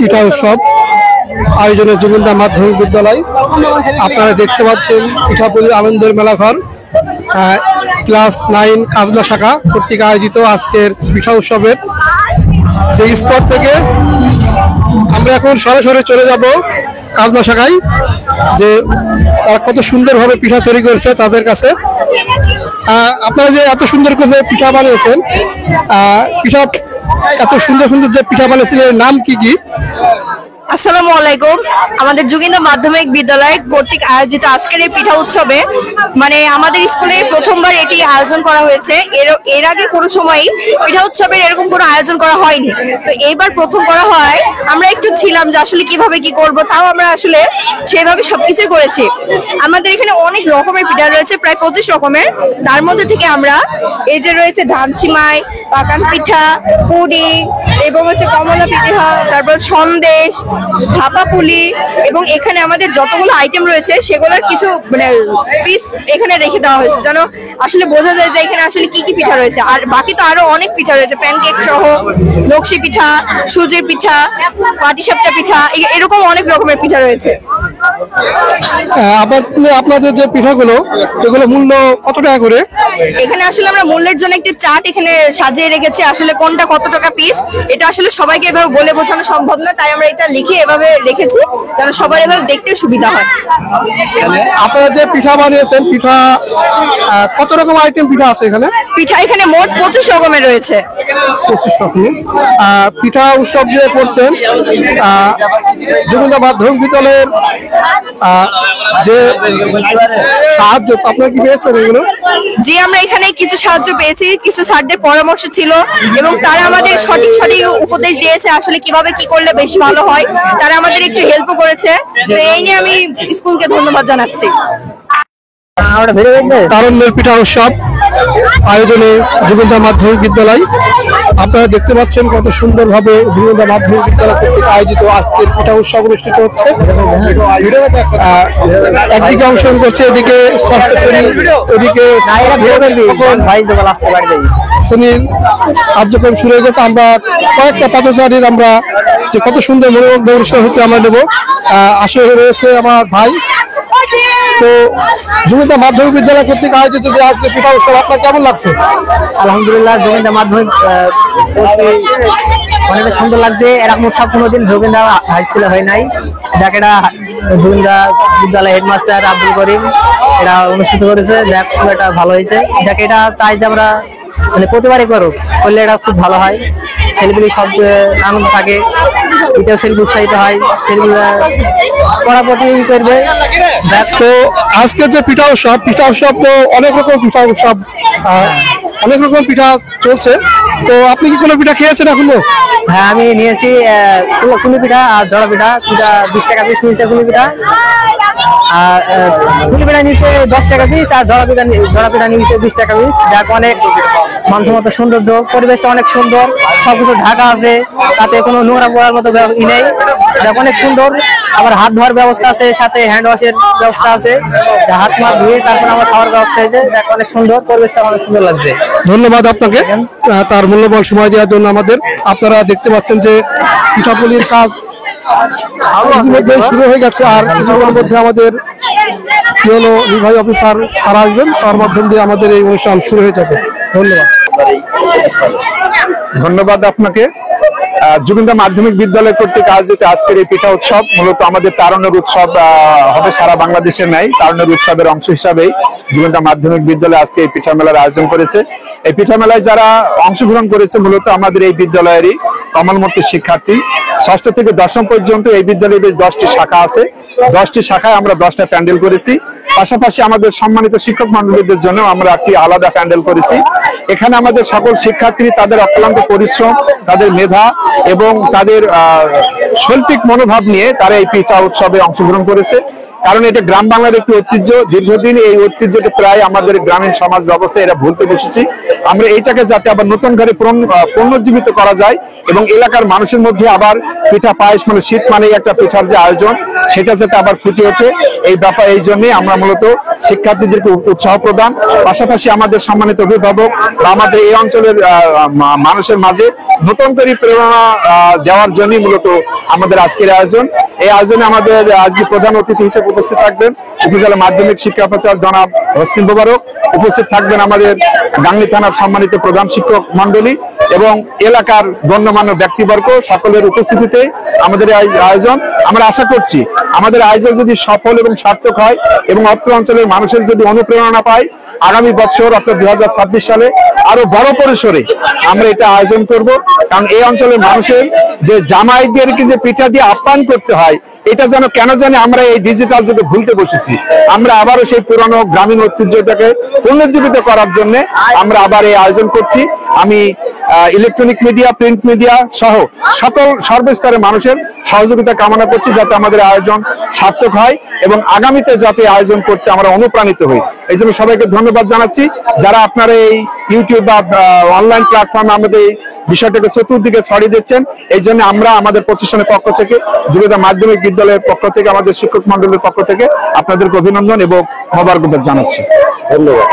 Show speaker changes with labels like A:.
A: পিঠা উৎসব আয়োজনে জুবিন্দা মাধ্যমিক বিদ্যালয়। আপনারা দেখতে পাচ্ছেন পিঠাপুলি আনন্দের মেলাঘর ক্লাস 9 খাজনা শাখা কর্তৃক আয়োজিত আজকের পিঠা উৎসবের যে স্পট থেকে আমরা এখন সরাসরি চলে যাব খাজনা শাখায়, যে তারা কত সুন্দরভাবে পিঠা তৈরি করেছে তাদের কাছে। আপনারা যে এত সুন্দর করে পিঠা বানিয়েছেন, পিঠা এত সুন্দর সুন্দর যে পিঠা বানিয়েছেন এর নাম কি কি?
B: আসসালামু আলাইকুম। আমাদের যোগিন্দা মাধ্যমিক বিদ্যালয় কর্তৃক আয়োজিত আজকের এই পিঠা উৎসবে মানে আমাদের স্কুলে প্রথমবার এটি আয়োজন করা হয়েছে। এর আগে কোনো সময়ই পিঠা উৎসবের এরকম কোনো আয়োজন করা হয়নি, তো এইবার প্রথম করা হয়। আমরা একটু ছিলাম যে আসলে কিভাবে কি করব, তাও আমরা আসলে সেভাবে সবকিছুই করেছি। আমাদের এখানে অনেক রকমের পিঠা রয়েছে, প্রায় 25 রকমের। তার মধ্যে থেকে আমরা এই যে রয়েছে ধানচিমাই, পাকান পিঠা, পুডিং এবং হচ্ছে কমলা পিঠা, তারপর সন্দেশ, ভাপা পুলি, এবং এখানে আমাদের যতগুলো আইটেম রয়েছে সেগুলোর কিছু মানে পিস এখানে রেখে দেওয়া হয়েছে, যেন আসলে বোঝা যায় যে এখানে আসলে কি কি পিঠা রয়েছে। আর বাকি তো আরো অনেক পিঠা রয়েছে, প্যানকেক সহ, নকশি পিঠা, সুজির পিঠা, পাটিসাপটা পিঠা, এরকম অনেক রকমের পিঠা রয়েছে।
A: আপনাদের যে পিঠাগুলো এগুলো মূল্য কত টাকা করে?
B: এখানে আসলে আমরা মূল্যের জন্য একটি চার্ট এখানে সাজিয়ে রেখেছি, আসলে কোনটা কত টাকা পিস এটা আসলে সবাইকে এভাবে বলে বোঝানো সম্ভব না, তাই আমরা এটা লিখে এভাবে রেখেছি যেন সবার এভাবে দেখতে সুবিধা হয়।
A: আপনারা যে পিঠা বানিয়েছেন, পিঠা কত রকম আইটেম পিঠা আছে এখানে?
B: পিঠা এখানে মোট 25 রকমের রয়েছে।
A: 25 রকমের পিঠা উৎসব যে করছেন যোগিন্দা মাধ্যমিক বিদ্যালয়ের যে সাহায্য আপনারা কি পেয়েছেন এগুলো?
B: জি, আমরা এখানে কিছু সাহায্য পেয়েছি, কিছু স্যারদের পরামর্শ ছিল এবং তারা আমাদের সঠিক সঠিক উপদেশ দিয়েছে আসলে কিভাবে কি করলে বেশি ভালো হয়। তারা আমাদের একটু হেল্প করেছে, তো এই নিয়ে আমি স্কুলকে ধন্যবাদ জানাচ্ছি।
A: তারুণ্যের পিঠা উৎসব আয়োজনে যোগিন্দা মাধ্যমিক বিদ্যালয়। আপনারা দেখতে পাচ্ছেন কত সুন্দরভাবে যোগিন্দা মাধ্যমিক বিদ্যালয় কর্তৃক আয়োজিত আজকের পিঠা উৎসব অনুষ্ঠিত হচ্ছে। একদিকে অংশগ্রহণ করছে, এদিকে ষষ্ঠ শ্রেণী, এদিকে শ্রেণীর কার্যক্রম শুরু হয়ে গেছে। আমরা কয়েকটা পথচারীর আমরা যে কত সুন্দর মনোমুগ্ধ অনুষ্ঠান হচ্ছে আমরা নেব। আসলে রয়েছে আমার ভাই। তো যোগিন্দা মাধ্যমিক বিদ্যালয় কর্তৃক আয়োজিত যে আজকে পিঠা উৎসব আপনার কেমন লাগছে?
C: আলহামদুলিল্লাহ, যোগিন্দা মাধ্যমিক অনেক সুন্দর লাগছে। এরকম উৎসব কোনোদিন যোগিন্দা হাই স্কুলে হয় নাই। যাক, এটা যোগিন্দা বিদ্যালয় হেডমাস্টার আব্দুল করিম এটা অনুষ্ঠিত করেছে, যাক খুব এটা ভালো হয়েছে। যাক, এটা চাই যে আমরা মানে প্রতিবারই করুক, করলে এটা খুব ভালো হয়। ছেলেগুলি সব আনন্দ থাকে, এটাও ছেলেগুলি উৎসাহিত হয়, ছেলেগুলি পড়াপড়ি করবে।
A: তো আজকে যে পিঠা উৎসব তো অনেক রকম পিঠা উৎসব, অনেক রকম পিঠা চলছে। তো আপনি কি কোনো পিঠা খেয়েছেন এখনো?
C: হ্যাঁ, আমি নিয়েছি কুলি পিঠা আর জড়া পিঠা। 20 টাকা পিস নিয়েছে কুলি পিঠা, আর কুলি পিঠা নিচে 10 টাকা পিস, আর জড়া পিঠা নিয়েছে 20 টাকা পিস। যাক, অনেক মানসম্মত সৌন্দর্য, পরিবেশটা অনেক সুন্দর, সবকিছু ঢাকা আছে, তাতে কোনো নোংরা পড়ার মতো ই নেই। যাক, অনেক সুন্দর। আবার হাত ধোয়ার ব্যবস্থা আছে, সাথে হ্যান্ড ওয়াশের ব্যবস্থা আছে, হাত মাছ ধুয়ে তারপর আমার খাওয়ার ব্যবস্থা হয়েছে। দেখ, অনেক সুন্দর, পরিবেশটা অনেক সুন্দর লাগছে।
A: ধন্যবাদ আপনাকে তার মূল্যবান সময় দেওয়ার জন্য আমাদের। আপনারা দেখতে পাচ্ছেন যে পিঠাপুলির কাজ ইতিমধ্যে শুরু হয়ে গেছে, আর কিছুক্ষণের মধ্যে আমাদের নির্বাহী অফিসার স্যার আসবেন, তার মাধ্যম দিয়ে আমাদের এই অনুষ্ঠান শুরু হয়ে যাবে।
D: ধন্যবাদ আপনাকে। যোগিন্দা মাধ্যমিক বিদ্যালয় কর্তৃক আয়োজিত আজকের এই পিঠা উৎসব মূলত আমাদের তারুণ্যের উৎসব হবে সারা বাংলাদেশের নাই। তারুণ্যের উৎসবের অংশ হিসাবেই যোগিন্দা মাধ্যমিক বিদ্যালয় আজকে এই পিঠা মেলার আয়োজন করেছে। এই পিঠা মেলায় যারা অংশগ্রহণ করেছে মূলত আমাদের এই বিদ্যালয়েরই কমলমতি শিক্ষার্থী। ষষ্ঠ থেকে দশম পর্যন্ত এই বিদ্যালয়ে 10টি শাখা আছে। 10টি শাখায় আমরা 10টা প্যান্ডেল করেছি। পাশাপাশি আমাদের সম্মানিত শিক্ষক মন্ডলীদের জন্য আমরা একটি আলাদা প্যান্ডেল করেছি। এখানে আমাদের সকল শিক্ষার্থী তাদের অক্লান্ত পরিশ্রম, তাদের মেধা এবং তাদের শৈল্পিক মনোভাব নিয়ে তারা এই পিঠা উৎসবে অংশগ্রহণ করেছে। কারণ এটা গ্রাম বাংলার একটি ঐতিহ্য, দীর্ঘদিন এই ঐতিহ্যকে প্রায় আমাদের গ্রামীণ সমাজ ব্যবস্থায় এরা ভুলতে বসেছি। আমরা এইটাকে যাতে আবার নতুন করে পুনর্জীবিত করা যায় এবং এলাকার মানুষের মধ্যে আবার পিঠা পায়েস মানে শীত মানে একটা পিঠার যে আয়োজন সেটা যাতে আবার ফুটে ওঠে, এই ব্যাপার এই জন্যই আমরা মূলত শিক্ষার্থীদেরকে উৎসাহ প্রদান, পাশাপাশি আমাদের সম্মানিত অভিভাবক বা আমাদের এই অঞ্চলের মানুষের মাঝে নতুন করে প্রেরণা দেওয়ার জন্যই মূলত আমাদের আজকের আয়োজন। এই আয়োজনে আমাদের আজকে প্রধান অতিথি হিসেবে উপস্থিত থাকবেন উপজেলা মাধ্যমিক শিক্ষা অফিসার জনাব হোসেন মোবারক, উপস্থিত থাকবেন আমাদের গাংনী থানার সম্মানিত প্রধান শিক্ষক মন্ডলী এবং এলাকার গণ্যমান্য ব্যক্তিবর্গ, সকলের উপস্থিতিতে আমাদের এই আয়োজন। আমরা আশা করছি আমাদের আয়োজন যদি সফল এবং সার্থক হয় এবং অত্র অঞ্চলের মানুষের যদি অনুপ্রেরণা পায়, আগামী বছর অর্থাৎ 2026 সালে আরো বড় পরিসরে আমরা এটা আয়োজন করব। কারণ এই অঞ্চলের মানুষের যে জামাইদেরকে যে পিঠা দিয়ে আপ্যায়ন করতে হয়, এটা যেন কেন জানি আমরা এই ডিজিটাল যুগে ভুলতে বসেছি। আমরা আবারও সেই পুরনো গ্রামীণ ঐতিহ্যটাকে পুনর্জীবিত করার জন্য আমরা আবার এই আয়োজন করছি। আমি ইলেকট্রনিক মিডিয়া, প্রিন্ট মিডিয়া সহ সকল সর্বস্তরের মানুষের সহযোগিতা কামনা করছি যাতে আমাদের আয়োজন সার্থক হয় এবং আগামীতে যাতে আয়োজন করতে আমরা অনুপ্রাণিত হই। এই জন্য সবাইকে ধন্যবাদ জানাচ্ছি যারা আপনারা এই ইউটিউব বা অনলাইন প্ল্যাটফর্মে আমাদের এই বিষয়টাকে চতুর্দিকে ছড়িয়ে দিচ্ছেন। এই জন্য আমরা আমাদের প্রতিষ্ঠানের পক্ষ থেকে, জুগিন্দা মাধ্যমিক বিদ্যালয়ের পক্ষ থেকে, আমাদের শিক্ষক মন্ডলের পক্ষ থেকে আপনাদেরকে অভিনন্দন এবং মোবারকবাদ জানাচ্ছি। ধন্যবাদ।